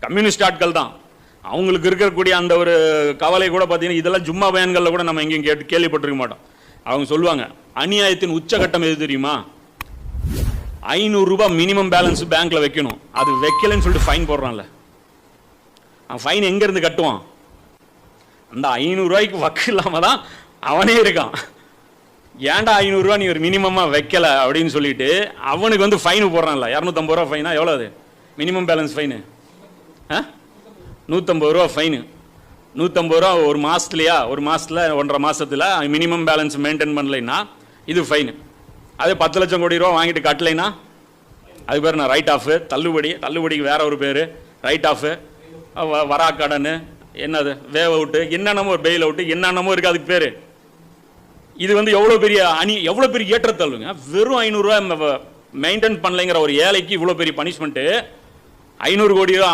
Communist ஆட்கள் தான். அவங்களுக்கு இருக்கக்கூடிய அந்த ஒரு கவலை கூட பார்த்தீங்கன்னா இதெல்லாம் ஜும்மா பயான்களில் கூட நம்ம எங்கேயும் கேள்விப்பட்டிருக்க மாட்டோம். அவங்க சொல்லுவாங்க, அநியாயத்தின் உச்சகட்டம் எது தெரியுமா? 500 ரூபாய் மினிமம் பேலன்ஸ் பேங்க்ல வைக்கணும். அது வைக்கலன்னு சொல்லிட்டு ஃபைன் போடுறான்ல, ஃபைன் எங்க இருந்து கட்டுவான்? அந்த 500 ரூபாய்க்கு வக்கு இல்லாம தான் அவனே இருக்கான். ஏன்டா 500 ரூபாய் நீ ஒரு மினிமமா வைக்கல அப்படின்னு சொல்லிட்டு அவனுக்கு வந்து ஃபைன் போடுறான்ல. 250 ரூபா ஃபைனா எவ்வளவு? அது மினிமம் பேலன்ஸ் ஃபைனு 150 ரூபா ஃபைனு. 150 ரூபா ஒரு மாசத்துலையா? ஒரு மாசத்துல 1.5 மாசத்துல மினிமம் பேலன்ஸ் மெயின்டைன் பண்ணலைன்னா இது ஃபைனு. அது 10 லட்சம் கோடி ரூபா வாங்கிட்டு கட்டலைன்னா அது பேர் நான் ரைட் ஆஃப், தள்ளுபடி. தள்ளுபடிக்கு வேற ஒரு பேர் ரைட் ஆஃப், வரா கடன், என்னது வேவ் அவுட்டு, என்னென்னமோ பெயில் அவுட்டு, என்னென்னமோ இருக்குது அதுக்கு பேர். இது வந்து எவ்வளோ பெரிய எவ்வளோ பெரிய ஏற்றத்தாழ்வுங்க. வெறும் 500 ரூபா மெயின்டைன் பண்ணலைங்கிற ஒரு ஏழைக்கு இவ்வளோ பெரிய பனிஷ்மெண்ட்டு. 500 கோடி ரூபா